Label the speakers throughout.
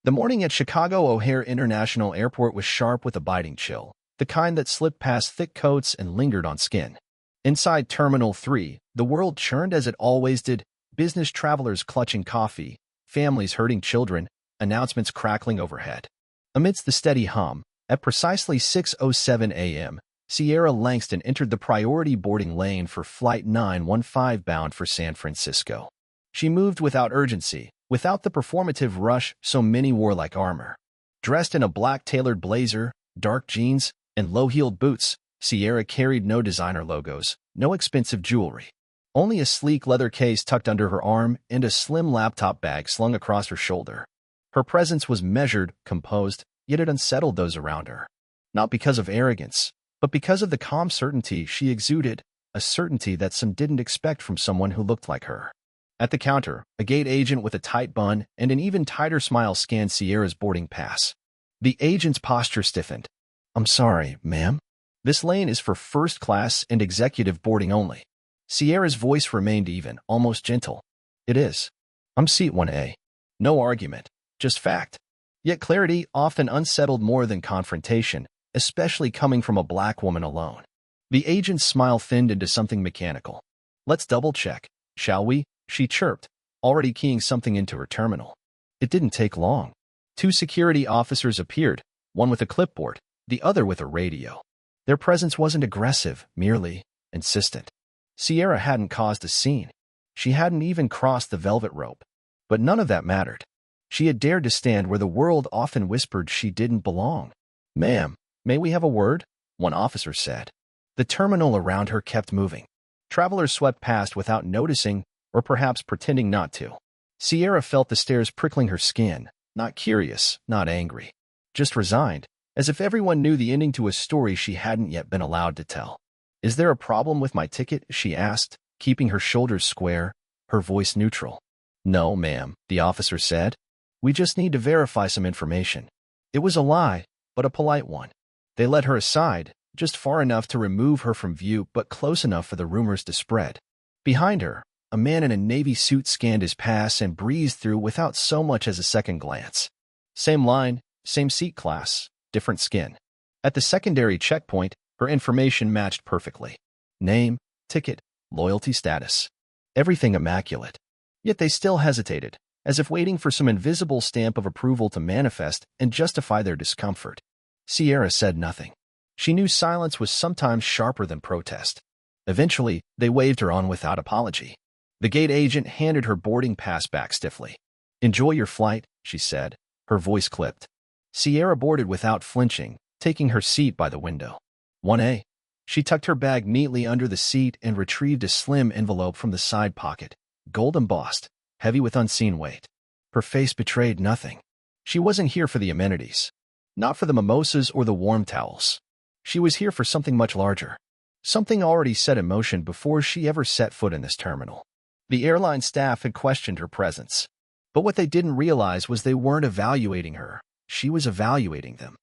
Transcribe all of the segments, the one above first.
Speaker 1: The morning at Chicago O'Hare International Airport was sharp with a biting chill, the kind that slipped past thick coats and lingered on skin. Inside Terminal 3, the world churned as it always did, business travelers clutching coffee, families herding children, announcements crackling overhead. Amidst the steady hum, at precisely 6:07 a.m., Sierra Langston entered the priority boarding lane for Flight 915 bound for San Francisco. She moved without urgency, without the performative rush so many wore like armor. Dressed in a black tailored blazer, dark jeans, and low-heeled boots, Sierra carried no designer logos, no expensive jewelry. Only a sleek leather case tucked under her arm and a slim laptop bag slung across her shoulder. Her presence was measured, composed, yet it unsettled those around her. Not because of arrogance, but because of the calm certainty she exuded, a certainty that some didn't expect from someone who looked like her. At the counter, a gate agent with a tight bun and an even tighter smile scanned Sierra's boarding pass. The agent's posture stiffened. "I'm sorry, ma'am. This lane is for first class and executive boarding only." Sierra's voice remained even, almost gentle. "It is. I'm seat 1A. No argument, just fact." Yet clarity often unsettled more than confrontation, especially coming from a black woman alone. The agent's smile thinned into something mechanical. "Let's double-check, shall we?" she chirped, already keying something into her terminal. It didn't take long. Two security officers appeared, one with a clipboard, the other with a radio. Their presence wasn't aggressive, merely insistent. Sierra hadn't caused a scene. She hadn't even crossed the velvet rope. But none of that mattered. She had dared to stand where the world often whispered she didn't belong. "Ma'am, may we have a word?" one officer said. The terminal around her kept moving. Travelers swept past without noticing, or perhaps pretending not to. Sierra felt the stares prickling her skin, not curious, not angry, just resigned, as if everyone knew the ending to a story she hadn't yet been allowed to tell. "Is there a problem with my ticket?" she asked, keeping her shoulders square, her voice neutral. "No, ma'am," the officer said. "We just need to verify some information." It was a lie, but a polite one. They led her aside, just far enough to remove her from view but close enough for the rumors to spread. Behind her, a man in a navy suit scanned his pass and breezed through without so much as a second glance. Same line, same seat class, different skin. At the secondary checkpoint, her information matched perfectly. Name, ticket, loyalty status. Everything immaculate. Yet they still hesitated, as if waiting for some invisible stamp of approval to manifest and justify their discomfort. Sierra said nothing. She knew silence was sometimes sharper than protest. Eventually, they waved her on without apology. The gate agent handed her boarding pass back stiffly. "Enjoy your flight," she said, her voice clipped. Sierra boarded without flinching, taking her seat by the window. 1A. She tucked her bag neatly under the seat and retrieved a slim envelope from the side pocket, gold embossed, heavy with unseen weight. Her face betrayed nothing. She wasn't here for the amenities. Not for the mimosas or the warm towels. She was here for something much larger. Something already set in motion before she ever set foot in this terminal. The airline staff had questioned her presence. But what they didn't realize was they weren't evaluating her. She was evaluating them.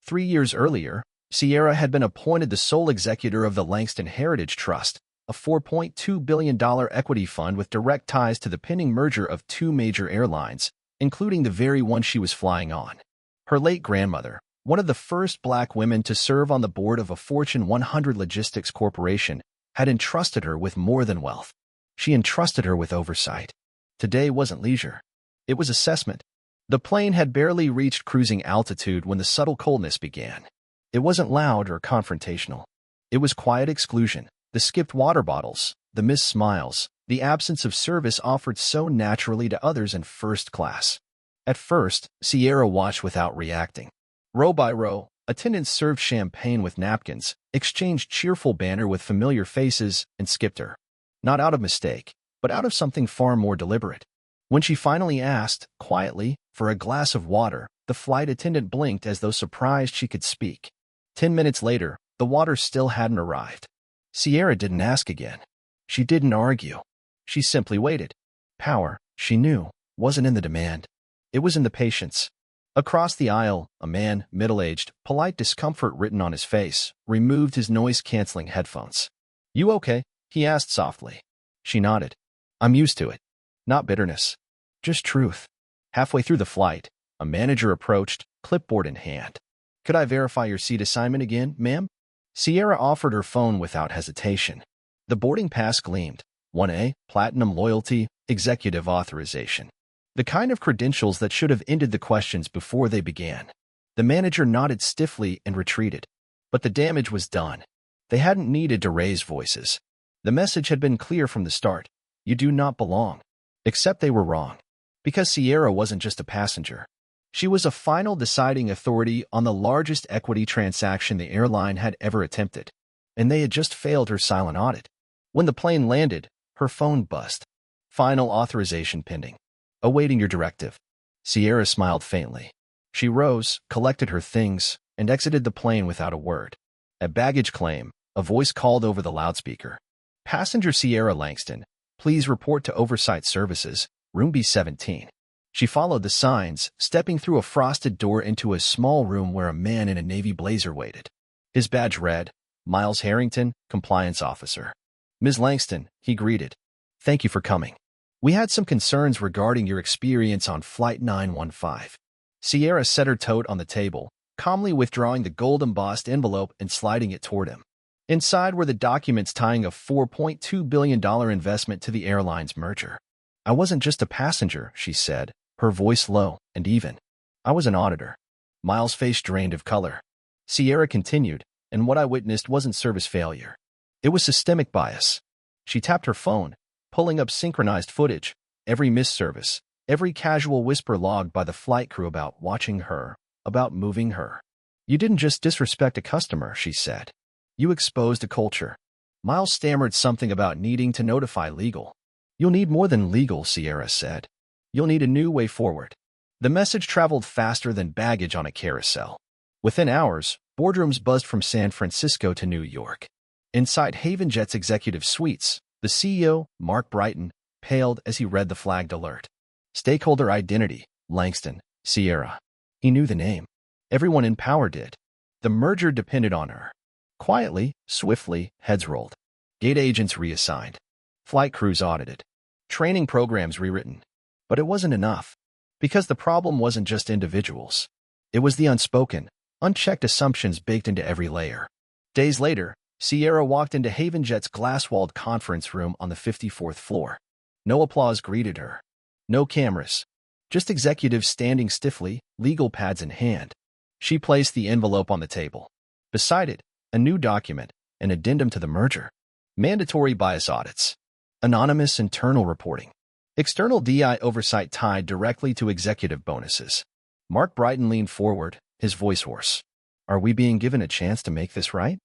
Speaker 1: 3 years earlier, Sierra had been appointed the sole executor of the Langston Heritage Trust, a $4.2 billion equity fund with direct ties to the pending merger of two major airlines, including the very one she was flying on. Her late grandmother, one of the first black women to serve on the board of a Fortune 100 logistics corporation, had entrusted her with more than wealth. She entrusted her with oversight. Today wasn't leisure. It was assessment. The plane had barely reached cruising altitude when the subtle coldness began. It wasn't loud or confrontational. It was quiet exclusion, the skipped water bottles, the missed smiles, the absence of service offered so naturally to others in first class. At first, Sierra watched without reacting. Row by row, attendants served champagne with napkins, exchanged cheerful banter with familiar faces, and skipped her. Not out of mistake, but out of something far more deliberate. When she finally asked, quietly, for a glass of water, the flight attendant blinked as though surprised she could speak. 10 minutes later, the water still hadn't arrived. Sierra didn't ask again. She didn't argue. She simply waited. Power, she knew, wasn't in the demand. It was in the patience. Across the aisle, a man, middle-aged, polite discomfort written on his face, removed his noise-canceling headphones. "You okay?" he asked softly. She nodded. "I'm used to it. Not bitterness. Just truth." Halfway through the flight, A manager approached, clipboard in hand. "Could I verify your seat assignment again, ma'am?" Sierra offered her phone without hesitation. The boarding pass gleamed. 1A, Platinum Loyalty, Executive Authorization. The kind of credentials that should have ended the questions before they began. The manager nodded stiffly and retreated. But the damage was done. They hadn't needed to raise voices. The message had been clear from the start. You do not belong. Except they were wrong. Because Sierra wasn't just a passenger. She was a final deciding authority on the largest equity transaction the airline had ever attempted. And they had just failed her silent audit. When the plane landed, her phone buzzed. "Final authorization pending. Awaiting your directive." Sierra smiled faintly. She rose, collected her things, and exited the plane without a word. At baggage claim, a voice called over the loudspeaker. "Passenger Sierra Langston, please report to Oversight Services, room B17. She followed the signs, stepping through a frosted door into a small room where a man in a navy blazer waited. His badge read, Miles Harrington, Compliance Officer. "Ms. Langston," he greeted. "Thank you for coming. We had some concerns regarding your experience on Flight 915. Sierra set her tote on the table, calmly withdrawing the gold-embossed envelope and sliding it toward him. Inside were the documents tying a $4.2 billion investment to the airline's merger. "I wasn't just a passenger," she said, her voice low and even. "I was an auditor." Miles' face drained of color. Sierra continued, "And what I witnessed wasn't service failure. It was systemic bias." She tapped her phone, pulling up synchronized footage, every missed service, every casual whisper logged by the flight crew about watching her, about moving her. "You didn't just disrespect a customer," she said. "You exposed a culture." Miles stammered something about needing to notify legal. "You'll need more than legal," Sierra said. "You'll need a new way forward." The message traveled faster than baggage on a carousel. Within hours, boardrooms buzzed from San Francisco to New York. Inside HavenJet's executive suites, the CEO, Mark Brighton, paled as he read the flagged alert. Stakeholder identity, Langston, Sierra. He knew the name. Everyone in power did. The merger depended on her. Quietly, swiftly, heads rolled. Gate agents reassigned. Flight crews audited. Training programs rewritten. But it wasn't enough. Because the problem wasn't just individuals. It was the unspoken, unchecked assumptions baked into every layer. Days later, Sierra walked into HavenJet's glass-walled conference room on the 54th floor. No applause greeted her. No cameras. Just executives standing stiffly, legal pads in hand. She placed the envelope on the table. Beside it, a new document, an addendum to the merger. Mandatory bias audits. Anonymous internal reporting. External DI oversight tied directly to executive bonuses. Mark Brighton leaned forward, his voice hoarse. "Are we being given a chance to make this right?"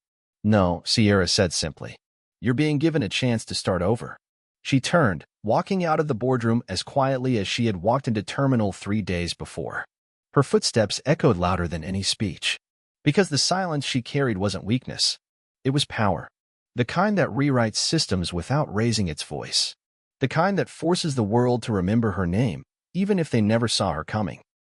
Speaker 1: "No," Sierra said simply. "You're being given a chance to start over." She turned, walking out of the boardroom as quietly as she had walked into Terminal 3 days before. Her footsteps echoed louder than any speech. Because the silence she carried wasn't weakness. It was power. The kind that rewrites systems without raising its voice. The kind that forces the world to remember her name, even if they never saw her coming.